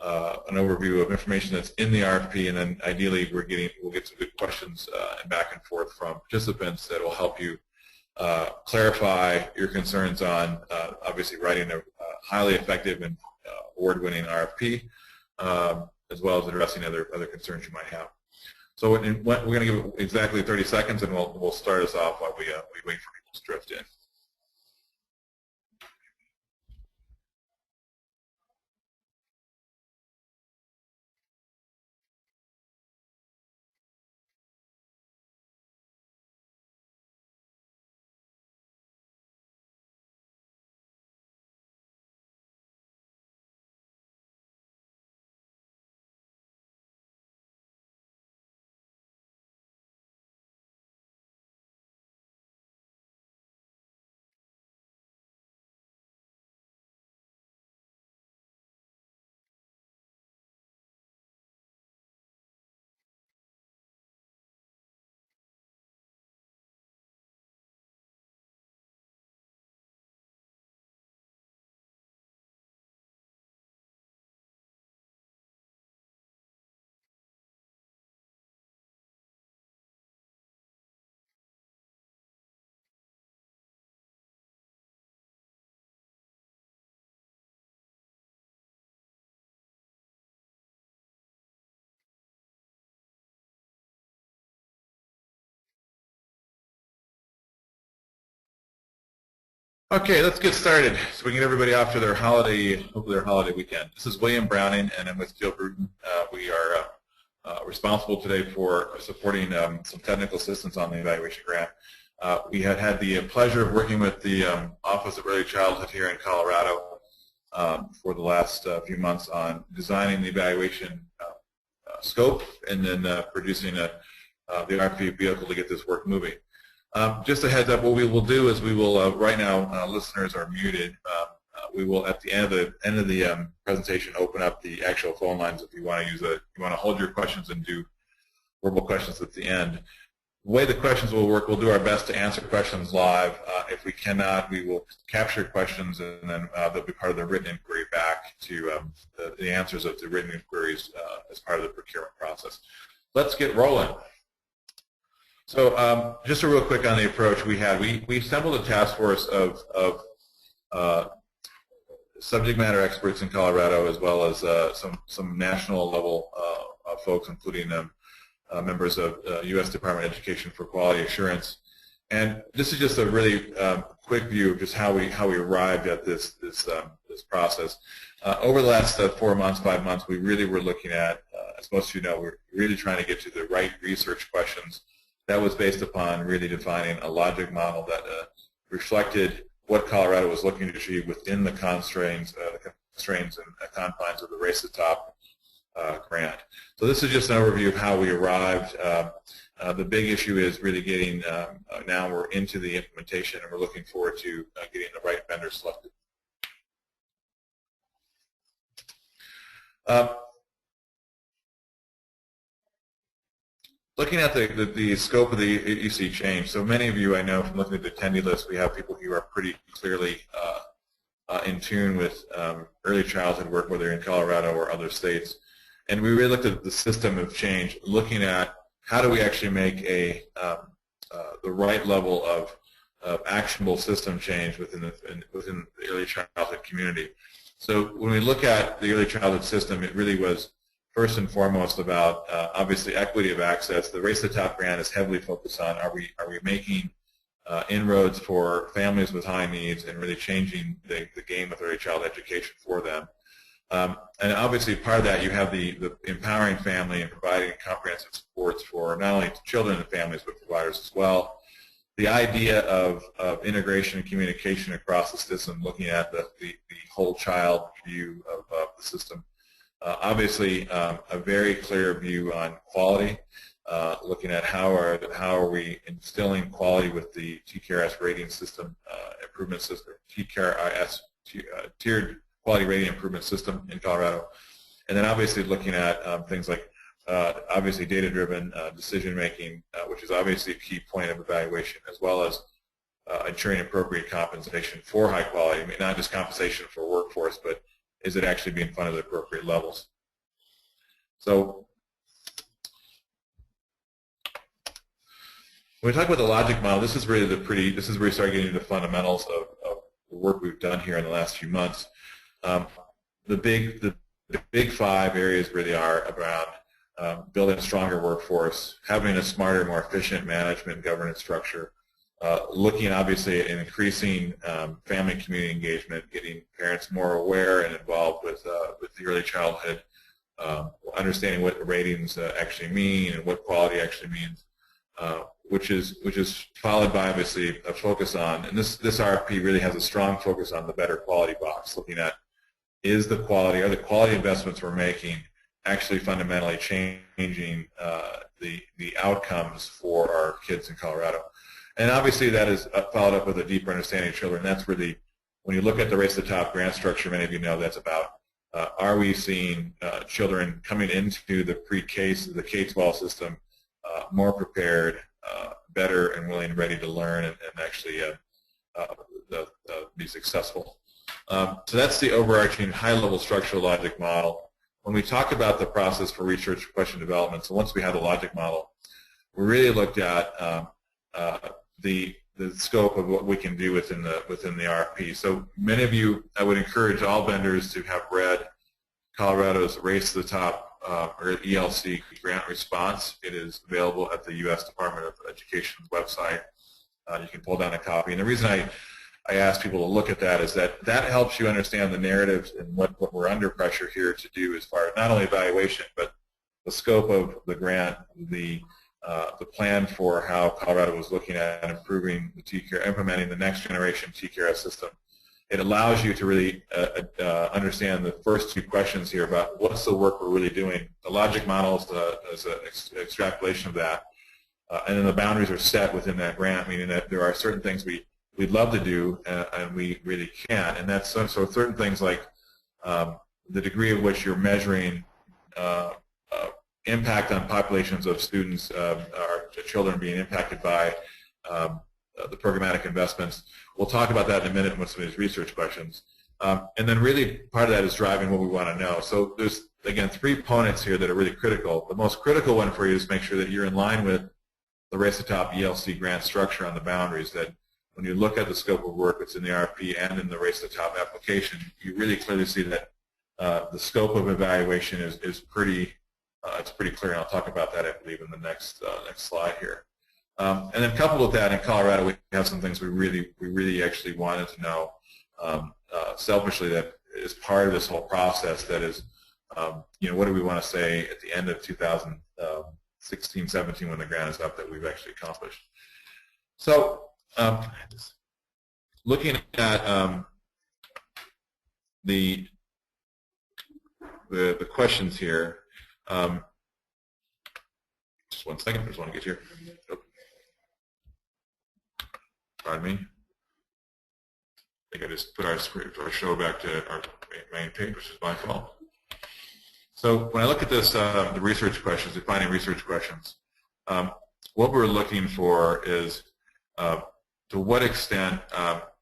an overview of information that's in the RFP, and then ideally we'll get some good questions and back and forth from participants that will help you clarify your concerns on obviously writing a highly effective and award-winning RFP, as well as addressing other concerns you might have. So we're going to give exactly 30 seconds, and we'll start us off while we wait for people to drift in. Okay, let's get started so we can get everybody off to their hopefully their holiday weekend. This is William Browning, and I'm with Jill Bruton. We are responsible today for supporting some technical assistance on the evaluation grant. We had the pleasure of working with the Office of Early Childhood here in Colorado for the last few months on designing the evaluation scope and then producing the RFP vehicle to get this work moving. Just a heads up, what we will do is we will, right now listeners are muted, we will at the end of the presentation open up the actual phone lines if you want to you want to hold your questions and do verbal questions at the end. The way the questions will work, we'll do our best to answer questions live. If we cannot, we will capture questions and then they'll be part of the written inquiry back to the answers of the written inquiries as part of the procurement process. Let's get rolling. So just a real quick on the approach we had. We assembled a task force of subject matter experts in Colorado, as well as some national level folks, including members of U.S. Department of Education for Quality Assurance. And this is just a really quick view of just how we arrived at this process. Over the last 4 months, 5 months, we really were looking at, as most of you know, we're really trying to get to the right research questions. That was based upon really defining a logic model that reflected what Colorado was looking to achieve within the constraints and confines of the Race to the Top grant. So this is just an overview of how we arrived. The big issue is really getting, now we're into the implementation, and we're looking forward to getting the right vendor selected. Looking at the scope of the EC change, so many of you I know from looking at the attendee list, we have people who are pretty clearly in tune with early childhood work, whether in Colorado or other states. And we really looked at the system of change, looking at how do we actually make the right level of actionable system change within the early childhood community. So when we look at the early childhood system, it really was first and foremost about obviously equity of access. The Race to the Top grant is heavily focused on are we making inroads for families with high needs and really changing the game of early child education for them. And obviously part of that you have the empowering family and providing comprehensive supports for not only children and families but providers as well. The idea of integration and communication across the system, looking at the whole child view of the system. Obviously, a very clear view on quality, looking at how are we instilling quality with the TKRS rating system improvement system, TKRS tiered quality rating improvement system in Colorado, and then obviously looking at things like obviously data-driven decision making, which is obviously a key point of evaluation, as well as ensuring appropriate compensation for high quality. I mean, not just compensation for workforce, but is it actually being funded at appropriate levels? So when we talk about the logic model, this is really this is where we start getting into the fundamentals of the work we've done here in the last few months. The big five areas really are around building a stronger workforce, having a smarter, more efficient management governance structure, looking obviously at increasing family and community engagement, getting parents more aware and involved with the early childhood, understanding what ratings actually mean and what quality actually means, which is followed by obviously a focus on, and this RFP really has a strong focus on the better quality box, looking at are the quality investments we're making actually fundamentally changing the outcomes for our kids in Colorado. And obviously that is followed up with a deeper understanding of children. That's really, when you look at the Race to the Top grant structure, many of you know that's about are we seeing children coming into the pre-K, the K-12 system more prepared, better and willing and ready to learn and actually be successful. So that's the overarching high-level structural logic model. When we talk about the process for research question development, so once we had the logic model, we really looked at the scope of what we can do within the RFP. So many of you, I would encourage all vendors to have read Colorado's Race to the Top or ELC grant response. It is available at the U.S. Department of Education's website. You can pull down a copy. And the reason I ask people to look at that is that helps you understand the narratives and what we're under pressure here to do as far as not only evaluation, but the scope of the grant, the plan for how Colorado was looking at improving the TCARE, implementing the next generation TCARE system. It allows you to really understand the first two questions here about what's the work we're really doing. The logic model is an extrapolation of that. And then the boundaries are set within that grant, meaning that there are certain things we'd love to do and we really can't. And that's so certain things like the degree of which you're measuring impact on populations of students or children being impacted by the programmatic investments. We'll talk about that in a minute with some of these research questions. And then really part of that is driving what we want to know. So there's, again, three components here that are really critical. The most critical one for you is make sure that you're in line with the Race to the Top ELC grant structure on the boundaries, that when you look at the scope of work that's in the RFP and in the Race to the Top application, you really clearly see that the scope of evaluation is pretty clear, and I'll talk about that, I believe, in the next slide here. And then coupled with that, in Colorado, we have some things we really actually wanted to know selfishly that is part of this whole process. That is, what do we want to say at the end of 2016, 17 when the grant is up that we've actually accomplished? So, looking at the questions here. Just one second, I just want to get here. Oh. Pardon me. I think I just put our show back to our main page, which is my fault. So when I look at this, the research questions, defining research questions, what we're looking for is to what extent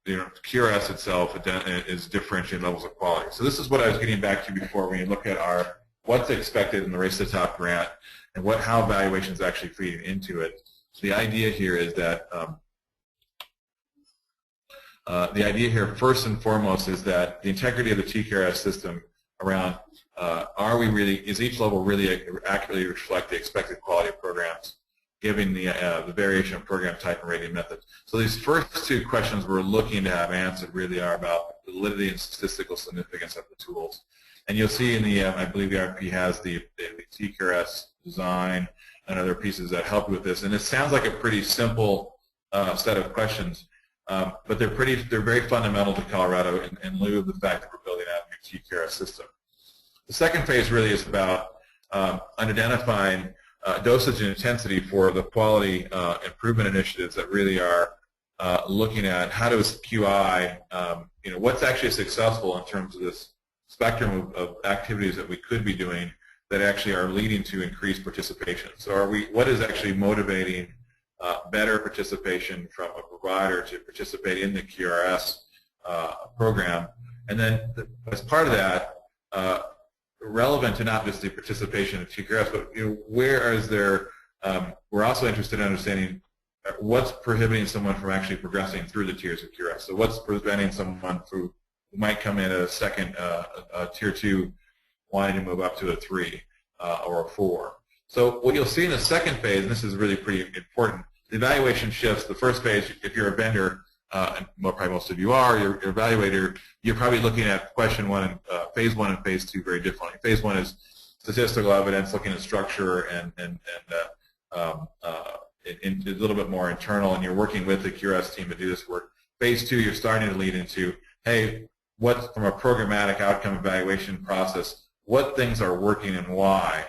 QRS itself is differentiating levels of quality. So this is what I was getting back to before when you look at what's expected in the Race to the Top grant and how evaluation is actually feeding into it. So the idea here is that first and foremost is that the integrity of the TCARE system around is each level really accurately reflect the expected quality of programs, given the variation of program type and rating method. So these first two questions we're looking to have answered really are about validity and statistical significance of the tools. And you'll see in the, I believe the RFP has the TCARE design and other pieces that help with this. And it sounds like a pretty simple set of questions, but they're very fundamental to Colorado in lieu of the fact that we're building out a new TCARE system. The second phase really is about identifying dosage and intensity for the quality improvement initiatives that really are looking at how does QI, what's actually successful in terms of this spectrum of activities that we could be doing that actually are leading to increased participation. So what is actually motivating better participation from a provider to participate in the QRS program, And then as part of that, relevant to not just the participation in TQRS, but where is there, we're also interested in understanding what's prohibiting someone from actually progressing through the tiers of QRS. So what's preventing someone who might come in at a second, tier 2, wanting to move up to a 3 or a 4. So what you'll see in the second phase, and this is really pretty important, the evaluation shifts. The first phase, if you're a vendor, and probably most of you are, your evaluator, you're probably looking at question 1 and phase 1 and phase 2 very differently. Phase 1 is statistical evidence, looking at structure and a little bit more internal, and you're working with the QRS team to do this work. Phase 2, you're starting to lead into, hey, what from a programmatic outcome evaluation process, what things are working and why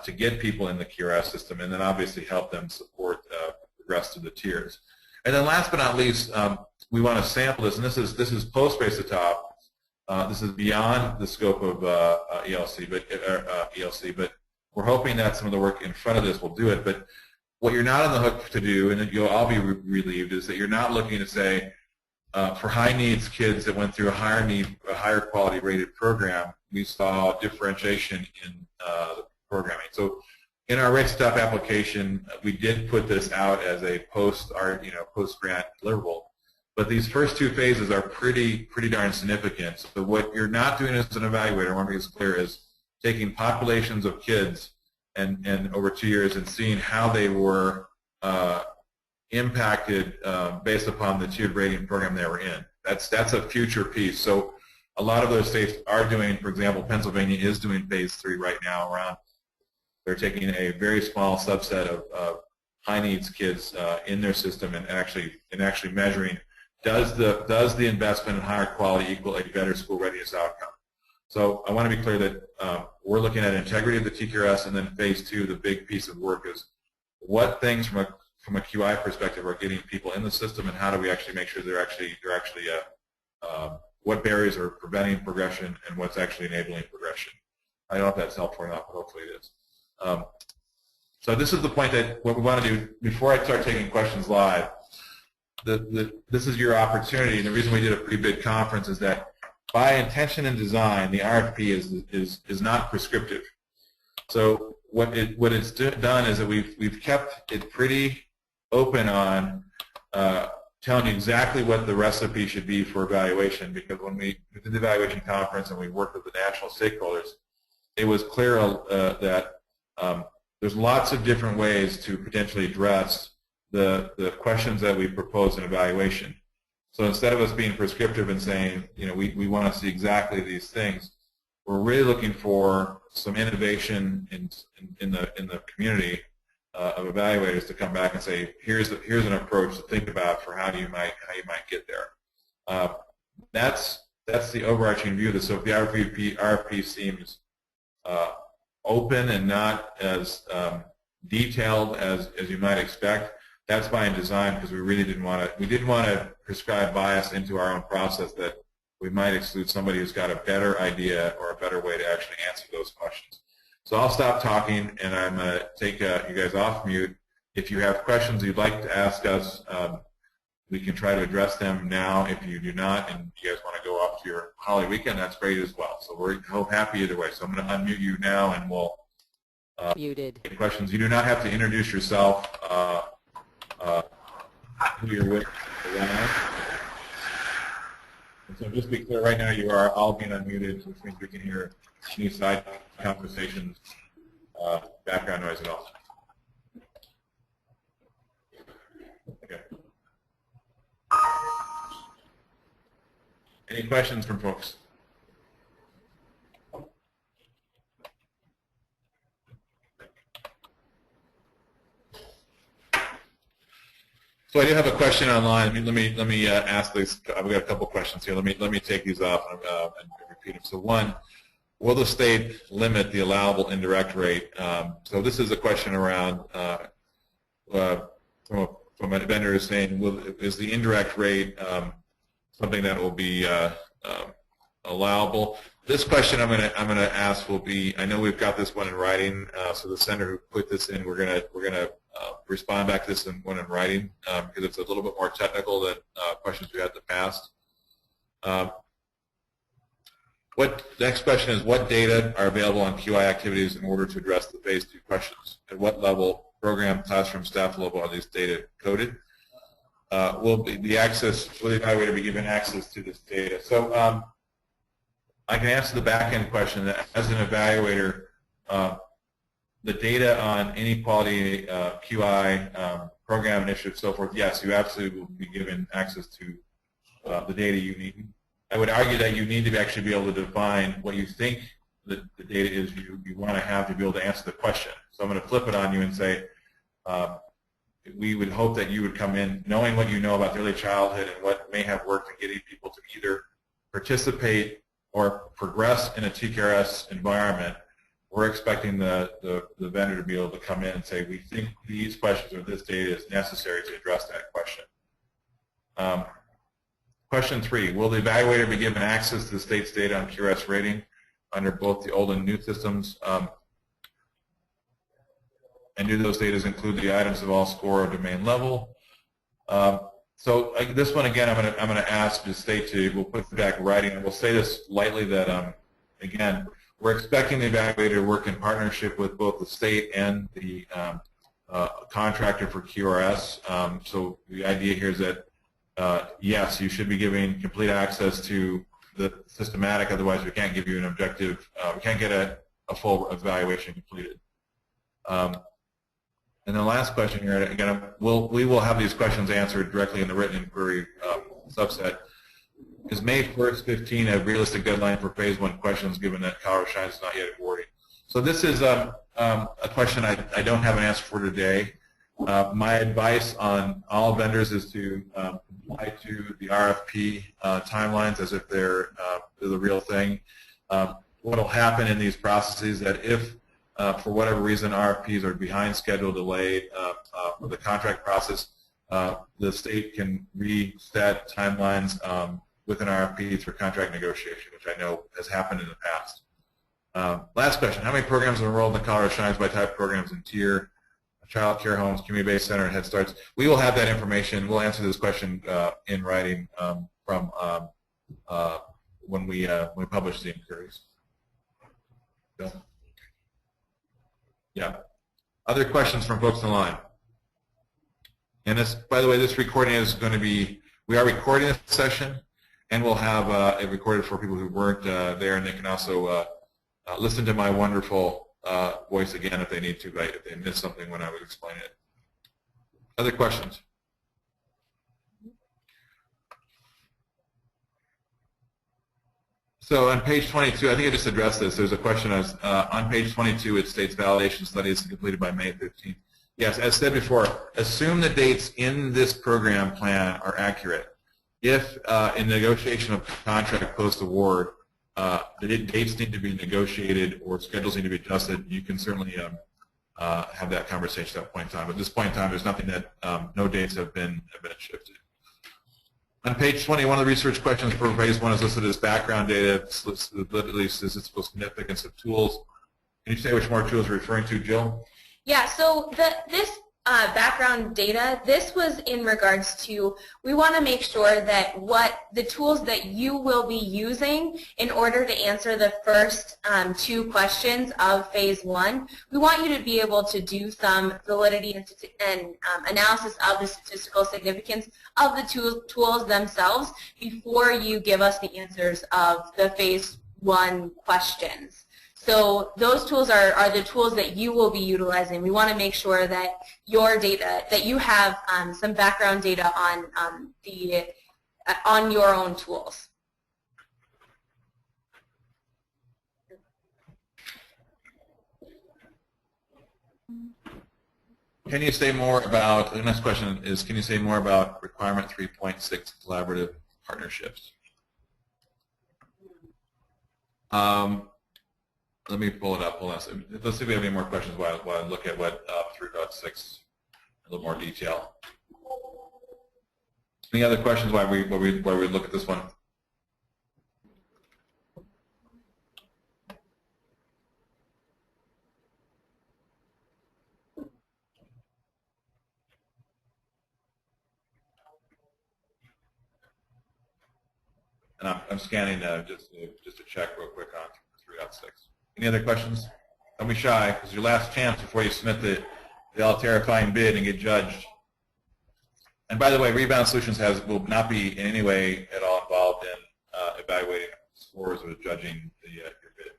to get people in the QRS system, and then obviously help them support the rest of the tiers. And then last but not least, we want to sample this, and this is post-base atop. This is beyond the scope of ELC, but we're hoping that some of the work in front of this will do it. But what you're not on the hook to do, and you'll all be relieved, is that you're not looking to say, for high needs kids that went through a higher quality rated program, we saw differentiation in the programming. So in our Race to Top application, we did put this out as a post-grant deliverable. But these first 2 phases are pretty darn significant. So what you're not doing as an evaluator, I want to be clear, is taking populations of kids and over 2 years and seeing how they were impacted based upon the tiered rating program they were in. That's a future piece. So a lot of those states are doing, for example, Pennsylvania is doing phase 3 right now around. They're taking a very small subset of high needs kids in their system and actually measuring, does the investment in higher quality equal a better school readiness outcome? So I want to be clear that we're looking at integrity of the TQRS, and then phase 2, the big piece of work is what things from a QI perspective are getting people in the system, and how do we actually make sure they're actually what barriers are preventing progression and what's actually enabling progression. I don't know if that's helpful or not, but hopefully it is. So this is the point that what we want to do before I start taking questions live. This is your opportunity, and the reason we did a pretty big conference is that by intention and design, the RFP is not prescriptive. So what it's done is that we've kept it pretty open on telling you exactly what the recipe should be for evaluation, because when we did the evaluation conference and we worked with the national stakeholders, it was clear that there's lots of different ways to potentially address the questions that we propose in evaluation. So instead of us being prescriptive and saying, we want to see exactly these things, we're really looking for some innovation in the community of evaluators to come back and say, here's an approach to think about for how you might get there. That's the overarching view of this. So if the RFP seems open and not as detailed as you might expect, that's by design, because we really didn't want to prescribe bias into our own process that we might exclude somebody who's got a better idea or a better way to actually answer those questions. So I'll stop talking, and I'm going to take you guys off mute. If you have questions you'd like to ask us, we can try to address them now. If you do not, and you guys want to go off to your holiday weekend, that's great as well. So we're happy either way. So I'm going to unmute you now, and we'll take questions. You do not have to introduce yourself, who you're with. And so just be clear, right now you are all being unmuted, which means we can hear any side conversations, background noise at all. Okay. Any questions from folks? So I do have a question online. Let me ask this. I've got a couple questions here. Let me take these off and repeat them. So one, will the state limit the allowable indirect rate? So this is a question around from a vendor who's saying, is the indirect rate something that will be allowable? This question I'm gonna ask will be, I know we've got this one in writing, so the sender who put this in, we're gonna respond back to this one in writing because it's a little bit more technical than questions we had in the past. The next question is, what data are available on QI activities in order to address the phase 2 questions? At what level, program, classroom, staff level, are these data coded? Will the evaluator be given access to this data? So I can answer the back-end question that as an evaluator, the data on any quality QI program initiative, so forth, yes, you absolutely will be given access to the data you need. I would argue that you need to actually be able to define what you think the data is you want to have to be able to answer the question. So I'm going to flip it on you and say, we would hope that you would come in knowing what you know about early childhood and what may have worked in getting people to either participate or progress in a TKRS environment. We're expecting the vendor to be able to come in and say, we think these questions or this data is necessary to address that question. Question 3, will the evaluator be given access to the state's data on QRS rating under both the old and new systems? And do those data include the items of all score or domain level? So this one again, I'm going to ask the state to. We'll put it back in writing, and we'll say this lightly that again, we're expecting the evaluator to work in partnership with both the state and the contractor for QRS. So the idea here is that yes, you should be giving complete access to the systematic. Otherwise, we can't give you an objective. We can't get a full evaluation completed. And the last question here, again, we will have these questions answered directly in the written inquiry subset. Is May 1st, 15 a realistic deadline for phase 1 questions given that Colorado Shines is not yet awarding? So this is a question I don't have an answer for today. My advice on all vendors is to comply to the RFP timelines as if they're the real thing. What will happen in these processes is that if for whatever reason RFPs are behind schedule, delayed, the contract process, the state can reset timelines with an RFP through contract negotiation, which I know has happened in the past. Last question, how many programs are enrolled in the Colorado Shines by type programs and tier, child care homes, community-based center, and Head Starts? We will have that information. We'll answer this question in writing from when we publish the inquiries. So, yeah. Other questions from folks online? And this, by the way, this recording is going to be, we are recording this session, and we'll have it recorded for people who weren't there, and they can also listen to my wonderful voice again if they need to, right, if they missed something when I was explaining it. Other questions? So on page 22, I think I just addressed this. There's a question as on page 22, it states validation studies completed by May 15th. Yes, as said before, assume the dates in this program plan are accurate. If in negotiation of contract post-award, the dates need to be negotiated or schedules need to be adjusted, you can certainly have that conversation at that point in time. But at this point in time, there's nothing that, no dates have been shifted. On page 20, one of the research questions for phase 1 is listed as background data, at least statistical significance of tools. Can you say which more tools you're referring to, Jill? Yeah, so this background data, this was in regards to, we want to make sure that what the tools that you will be using in order to answer the first 2 questions of phase 1, we want you to be able to do some validity and analysis of the statistical significance of the tools themselves before you give us the answers of the phase 1 questions. So those tools are the tools that you will be utilizing. We want to make sure that your data, that you have some background data on your own tools. Can you say more about, the next question is, can you say more about requirement 3.6 collaborative partnerships? Let me pull it up. Hold on. Let's see if we have any more questions while I look at what 3.6 in a little more detail. Any other questions while we look at this one? And I'm scanning just to check real quick on 3.6. Any other questions? Don't be shy. This is your last chance before you submit the all-terrifying bid and get judged. And by the way, Rebound Solutions will not be in any way at all involved in evaluating scores or judging your bid.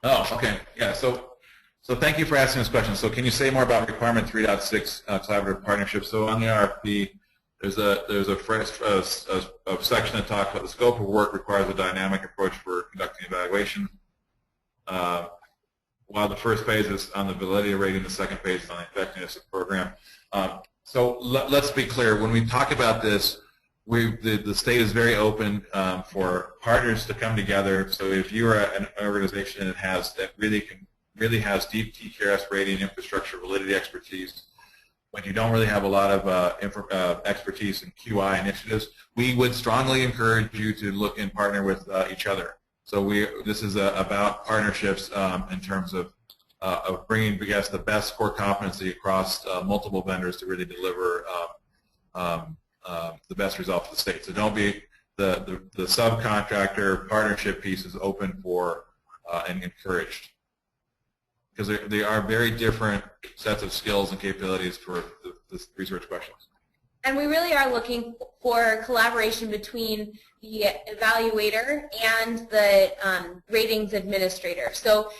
Oh, okay. Yeah. So thank you for asking this question. So can you say more about requirement 3.6 collaborative partnerships? So on the RFP, there's a section that talks about the scope of work requires a dynamic approach for conducting evaluation. While the first phase is on the validity rating, the second phase is on the effectiveness of the program. So let's be clear. When we talk about this, the state is very open for partners to come together. So if you're an organization that really has deep TKRS rating, infrastructure, validity expertise, when you don't really have a lot of expertise in QI initiatives, we would strongly encourage you to look and partner with each other. So this is about partnerships in terms of bringing, I guess, the best core competency across multiple vendors to really deliver the best result for the state. So don't be the subcontractor partnership piece is open for and encouraged, because they are very different sets of skills and capabilities for the research questions. And we really are looking for collaboration between the evaluator and the ratings administrator. So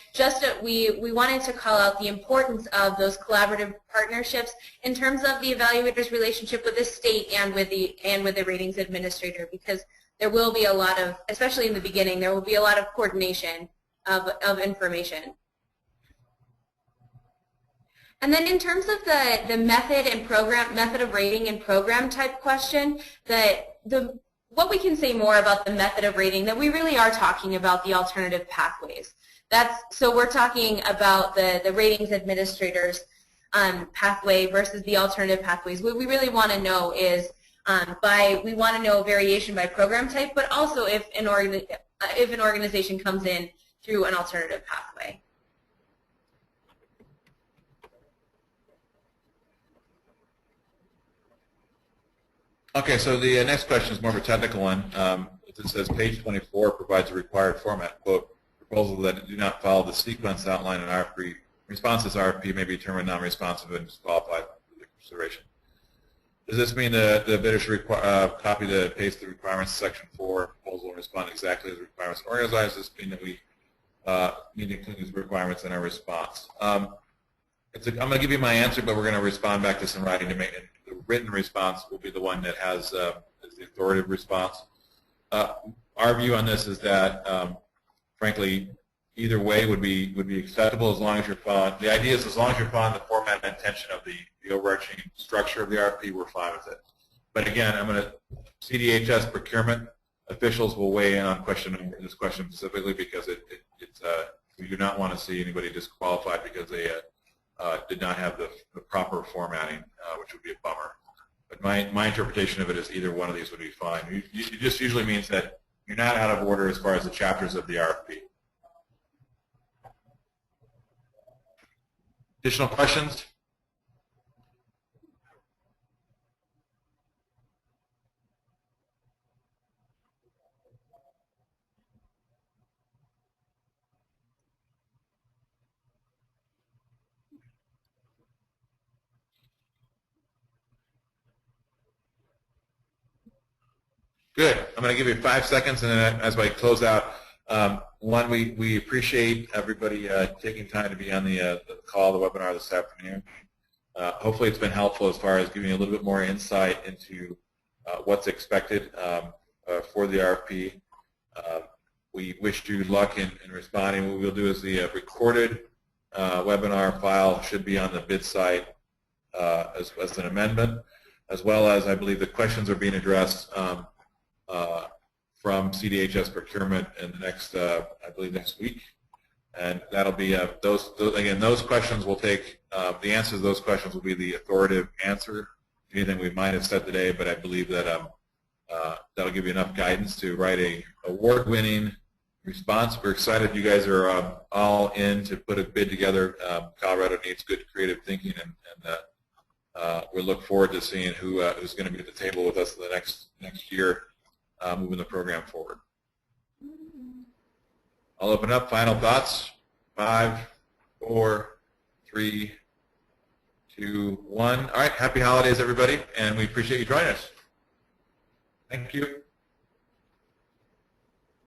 we wanted to call out the importance of those collaborative partnerships in terms of the evaluator's relationship with the state and with the ratings administrator, because there will be a lot of, especially in the beginning, there will be a lot of coordination of information. And then in terms of the method of rating and program type question, what we can say more about the method of rating, that we really are talking about the alternative pathways. So we're talking about the ratings administrator's pathway versus the alternative pathways. What we really want to know is we want to know variation by program type, but also if an organization comes in through an alternative pathway. Okay, so the next question is more of a technical one. It says page 24 provides a required format, quote, proposal that do not follow the sequence outlined in RFP. Responses RFP may be determined non-responsive and disqualified for the consideration. Does this mean the bidder should copy the paste the requirements section 4 proposal and respond exactly as the requirements organized? Does this mean that we need to include these requirements in our response? I'm going to give you my answer, but we're going to respond back to this in writing to make it. The written response will be the one that is the authoritative response. Our view on this is that, frankly, either way would be acceptable as long as you're following. The idea is as long as you're following the format and intention of the overarching structure of the RFP, we're fine with it. But again, CDHS procurement officials will weigh in on this question specifically, because we do not want to see anybody disqualified because they did not have the proper formatting, which would be a bummer. But my interpretation of it is either one of these would be fine. It just usually means that you're not out of order as far as the chapters of the RFP. Additional questions? Good. I'm going to give you 5 seconds, and then as I close out, one, we appreciate everybody taking time to be on the call, the webinar this afternoon. Hopefully it's been helpful as far as giving you a little bit more insight into what's expected for the RFP. We wish you luck in responding. What we'll do is the recorded webinar file should be on the bid site as an amendment, as well as I believe the questions are being addressed from CDHS procurement in the next, I believe, next week, and that'll be those questions will take the answers to those questions will be the authoritative answer to anything we might have said today. But I believe that that'll give you enough guidance to write a award-winning response. We're excited you guys are all in to put a bid together. Colorado needs good creative thinking, and we look forward to seeing who's going to be at the table with us the next year, moving the program forward. I'll open up. Final thoughts. 5, 4, 3, 2, 1. All right. Happy holidays, everybody, and we appreciate you joining us. Thank you.